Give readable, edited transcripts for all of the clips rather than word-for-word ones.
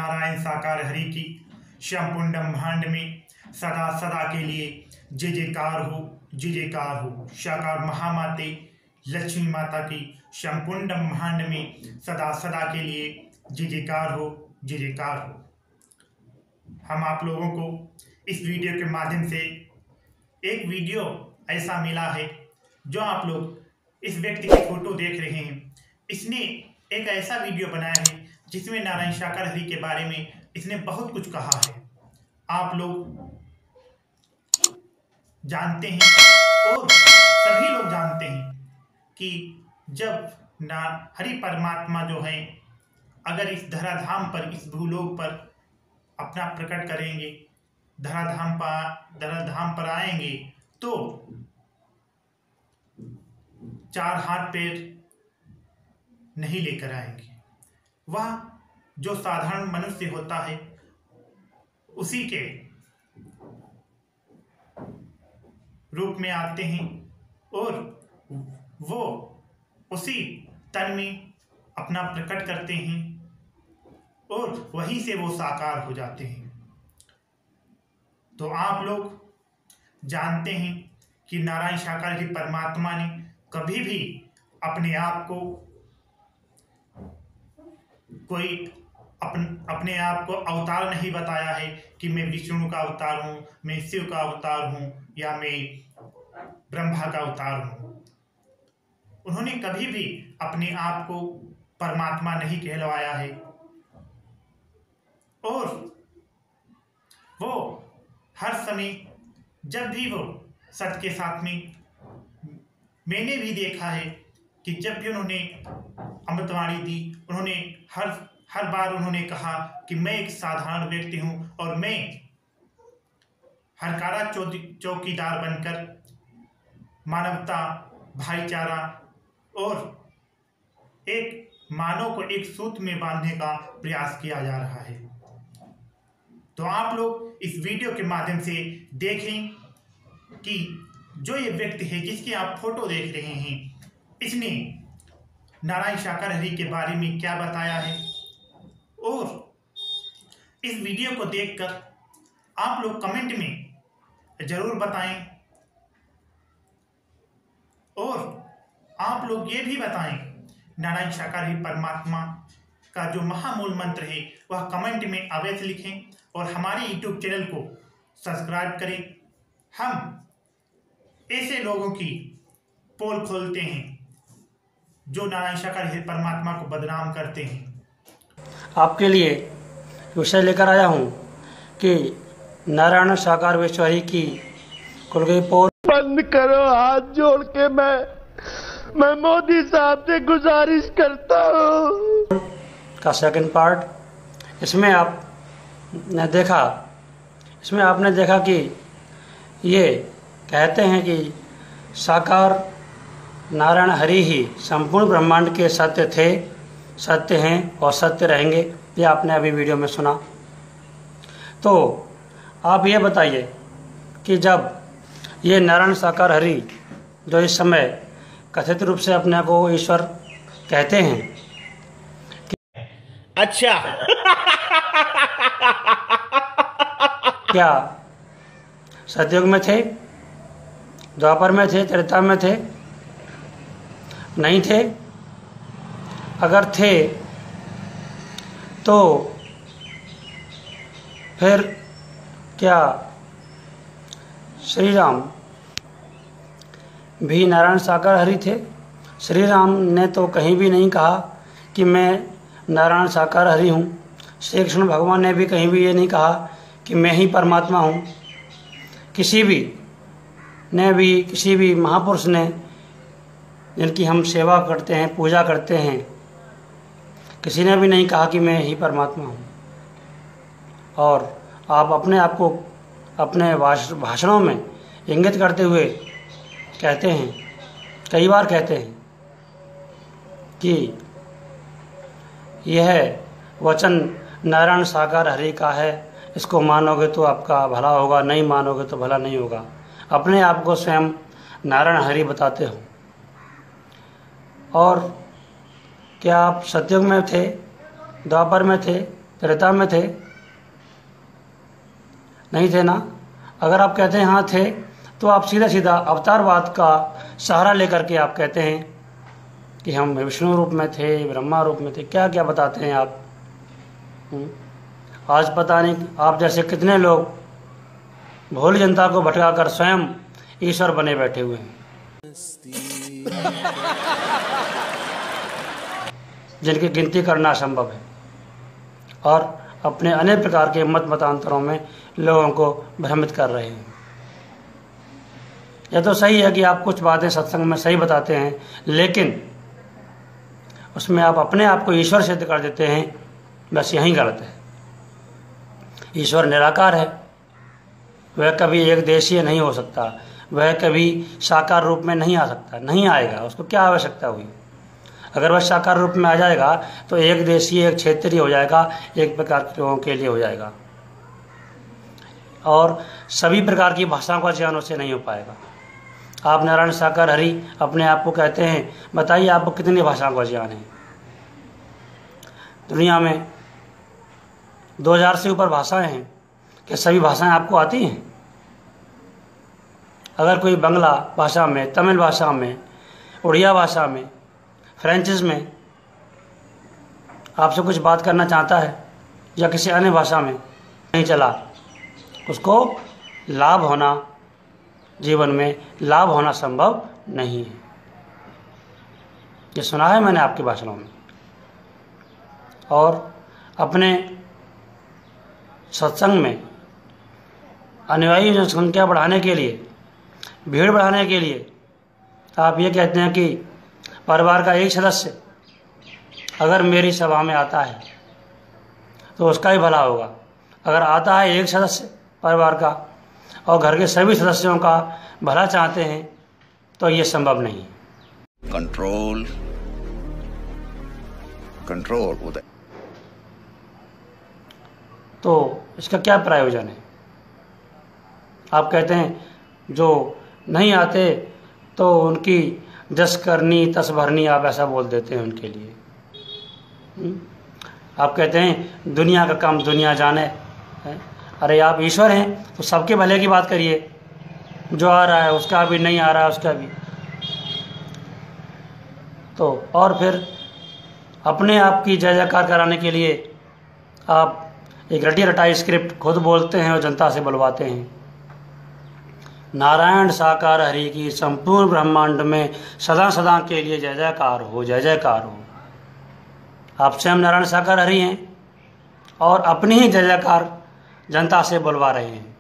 नारायण साकार हरि की संपूर्ण ब्रह्मांड में सदा सदा के लिए जय जयकार हो, जय जयकार हो। साकार महामाते लक्ष्मी माता की संपूर्ण ब्रह्मांड में सदा सदा के लिए जय जयकार हो, जय जयकार हो। हम आप लोगों को इस वीडियो के माध्यम से एक वीडियो ऐसा मिला है जो आप लोग इस व्यक्ति की फोटो देख रहे हैं। इसने एक ऐसा वीडियो बनाया है जिसमें नारायण साकार हरि के बारे में इसने बहुत कुछ कहा है। आप लोग जानते हैं और सभी लोग जानते हैं कि जब हरि परमात्मा जो है अगर इस धराधाम पर, इस भूलोक पर अपना प्रकट करेंगे, धराधाम पर आएंगे तो चार हाथ पैर नहीं लेकर आएंगे। वह जो साधारण मनुष्य होता है उसी के रूप में आते हैं और वो उसी तन में अपना प्रकट करते हैं और वहीं से वो साकार हो जाते हैं। तो आप लोग जानते हैं कि नारायण साकार हरि परमात्मा ने कभी भी अपने आप को अपने आप को अवतार नहीं बताया है कि मैं विष्णु का अवतार हूँ, मैं शिव का अवतार हूँ या मैं ब्रह्मा का अवतार हूँ। उन्होंने कभी भी अपने आप को परमात्मा नहीं कहलवाया है और वो हर समय जब भी वो सत्य के साथ में, मैंने भी देखा है कि जब भी उन्होंने अमृतवाणी दी, उन्होंने हर बार उन्होंने कहा कि मैं एक साधारण व्यक्ति हूँ और मैं हरकारा चौकीदार बनकर मानवता, भाईचारा और एक मानव को एक सूत्र में बांधने का प्रयास किया जा रहा है। तो आप लोग इस वीडियो के माध्यम से देखें कि जो ये व्यक्ति है जिसकी आप फोटो देख रहे हैं, इसने नारायण साकार हरि के बारे में क्या बताया है और इस वीडियो को देखकर आप लोग कमेंट में जरूर बताएं और आप लोग ये भी बताएं नारायण साकार हरि परमात्मा का जो महामूल मंत्र है वह कमेंट में अवश्य लिखें और हमारे YouTube चैनल को सब्सक्राइब करें। हम ऐसे लोगों की पोल खोलते हैं जो नारायण साकार हरि परमात्मा को बदनाम करते हैं। आपके लिए विषय लेकर आया हूँ कि नारायण साकार विश्वहरि की खुल गई पोल बंद करो। हाथ जोड़ के मैं मोदी साहब से गुजारिश करता हूँ का सेकंड पार्ट। इसमें आपने देखा कि ये कहते हैं कि साकार नारायण हरि ही संपूर्ण ब्रह्मांड के सत्य थे, सत्य हैं और सत्य रहेंगे। ये आपने अभी वीडियो में सुना। तो आप ये बताइए कि जब ये नारायण साकार हरि जो इस समय कथित रूप से अपने को ईश्वर कहते हैं कि अच्छा क्या सतयुग में थे, द्वापर में थे, त्रेता में थे? नहीं थे। अगर थे तो फिर क्या श्री राम भी नारायण साकार हरि थे? श्री राम ने तो कहीं भी नहीं कहा कि मैं नारायण साकार हरि हूँ। श्री कृष्ण भगवान ने भी कहीं भी ये नहीं कहा कि मैं ही परमात्मा हूँ। किसी भी महापुरुष ने जिनकी हम सेवा करते हैं, पूजा करते हैं, किसी ने भी नहीं कहा कि मैं ही परमात्मा हूँ। और आप अपने आप को अपने भाषणों में इंगित करते हुए कहते हैं, कई बार कहते हैं कि यह वचन नारायण साकार हरि का है, इसको मानोगे तो आपका भला होगा, नहीं मानोगे तो भला नहीं होगा। अपने आप को स्वयं नारायण हरि बताते हो। और क्या आप सतयुग में थे, द्वापर में थे, त्रेता में थे? नहीं थे ना। अगर आप कहते हैं हाँ थे, तो आप सीधा सीधा अवतारवाद का सहारा लेकर के आप कहते हैं कि हम विष्णु रूप में थे, ब्रह्मा रूप में थे, क्या क्या बताते हैं आप। आज पता नहीं आप जैसे कितने लोग भोली जनता को भटकाकर स्वयं ईश्वर बने बैठे हुए हैं, जिनकी गिनती करना असंभव है, और अपने अनेक प्रकार के मत मतांतरों में लोगों को भ्रमित कर रहे हैं। यह तो सही है कि आप कुछ बातें सत्संग में सही बताते हैं, लेकिन उसमें आप अपने आप को ईश्वर सिद्ध कर देते हैं, बस यही गलत है। ईश्वर निराकार है, वह कभी एक देशीय नहीं हो सकता, वह कभी साकार रूप में नहीं आ सकता, नहीं आएगा। उसको क्या आवश्यकता हुई? अगर वह साकार रूप में आ जाएगा तो एक देशीय, एक क्षेत्रीय हो जाएगा, एक प्रकार के लोगों के लिए हो जाएगा, और सभी प्रकार की भाषाओं का ज्ञान उससे नहीं हो पाएगा। आप नारायण साकार हरि अपने आप को कहते हैं, बताइए आपको कितनी भाषाओं का ज्ञान है? दुनिया में 2000 से ऊपर भाषाएं हैं, क्या सभी भाषाएं आपको आती हैं? अगर कोई बंगला भाषा में, तमिल भाषा में, उड़िया भाषा में, फ्रेंचिस में आपसे कुछ बात करना चाहता है, या किसी अन्य भाषा में, नहीं चला, उसको लाभ होना, जीवन में लाभ होना संभव नहीं है। ये सुना है मैंने आपके भाषणों में। और अपने सत्संग में अनुयायी जनसंख्या बढ़ाने के लिए, भीड़ बढ़ाने के लिए आप ये कहते हैं कि परिवार का एक सदस्य अगर मेरी सभा में आता है तो उसका ही भला होगा। अगर आता है एक सदस्य परिवार का और घर के सभी सदस्यों का भला चाहते हैं तो ये संभव नहीं है। कंट्रोल कंट्रोल उदय। तो इसका क्या प्रयोजन है? आप कहते हैं जो नहीं आते तो उनकी जस करनी तस भरनी, आप ऐसा बोल देते हैं उनके लिए। आप कहते हैं दुनिया का काम दुनिया जाने। अरे आप ईश्वर हैं तो सबके भले की बात करिए, जो आ रहा है उसका भी, नहीं आ रहा है उसका भी। तो और फिर अपने आप की जय जयकार कराने के लिए आप एक रटी रटाई स्क्रिप्ट खुद बोलते हैं और जनता से बुलवाते हैं। नारायण साकार हरि की संपूर्ण ब्रह्मांड में सदा सदा के लिए जय जयकार हो, जय जयकार हो। आप स्वयं नारायण साकार हरि हैं और अपनी ही जय जयकार जनता से बुलवा रहे हैं।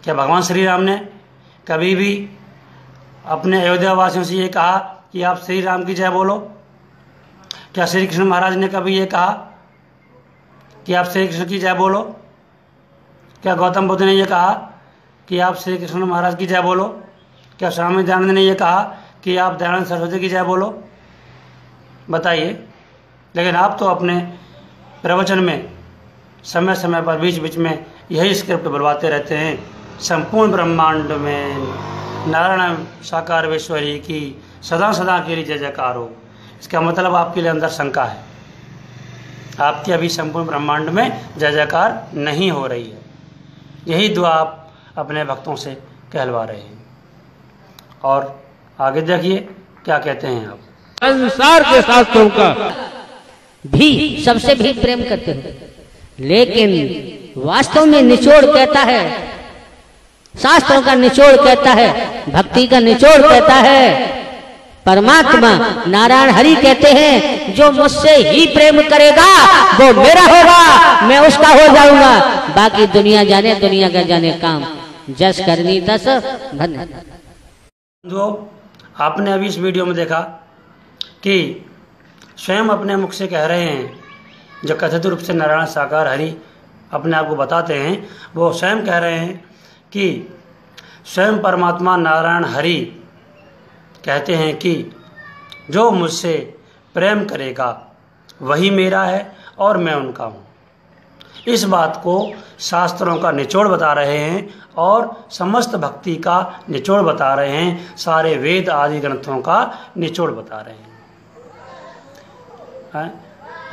क्या भगवान श्री राम ने कभी भी अपने अयोध्या वासियों से ये कहा कि आप श्री राम की जय बोलो? क्या श्री कृष्ण महाराज ने कभी ये कहा कि आप श्री कृष्ण की जय बोलो? क्या गौतम बुद्ध ने ये कहा कि आप श्री कृष्ण महाराज की जय बोलो? क्या स्वामी दयानंद ने ये कहा कि आप दयानंद सरस्वती की जय बोलो? बताइए। लेकिन आप तो अपने प्रवचन में समय समय पर बीच बीच में यही स्क्रिप्ट बुलवाते रहते हैं, संपूर्ण ब्रह्मांड में नारायण साकार ईश्वरी की सदा सदा के लिए जय जयकार हो। इसका मतलब आपके लिए अंदर शंका है, आपकी अभी संपूर्ण ब्रह्मांड में जय जयकार नहीं हो रही है। यही दुआ आप अपने भक्तों से कहलवा रहे हैं। और आगे देखिए क्या कहते हैं आप। संसार के शास्त्रों का भी सबसे भी प्रेम करते हो, लेकिन वास्तव में निचोड़ कहता है, शास्त्रों का निचोड़ कहता है, भक्ति का निचोड़ कहता है, परमात्मा नारायण हरि कहते हैं जो मुझसे ही प्रेम करेगा वो मेरा होगा, मैं उसका हो जाऊंगा। बाकी दुनिया जाने, दुनिया का जाने काम। जस करनी तस भरनी। जो आपने अभी इस वीडियो में देखा कि स्वयं अपने मुख से कह रहे हैं, जो कथित रूप से नारायण साकार हरि अपने आप को बताते हैं, वो स्वयं कह रहे हैं कि स्वयं परमात्मा नारायण हरि कहते हैं कि जो मुझसे प्रेम करेगा वही मेरा है और मैं उनका हूँ। इस बात को शास्त्रों का निचोड़ बता रहे हैं और समस्त भक्ति का निचोड़ बता रहे हैं, सारे वेद आदि ग्रंथों का निचोड़ बता रहे हैं।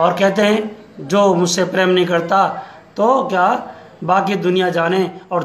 और कहते हैं जो मुझसे प्रेम नहीं करता तो क्या बाकी दुनिया जाने और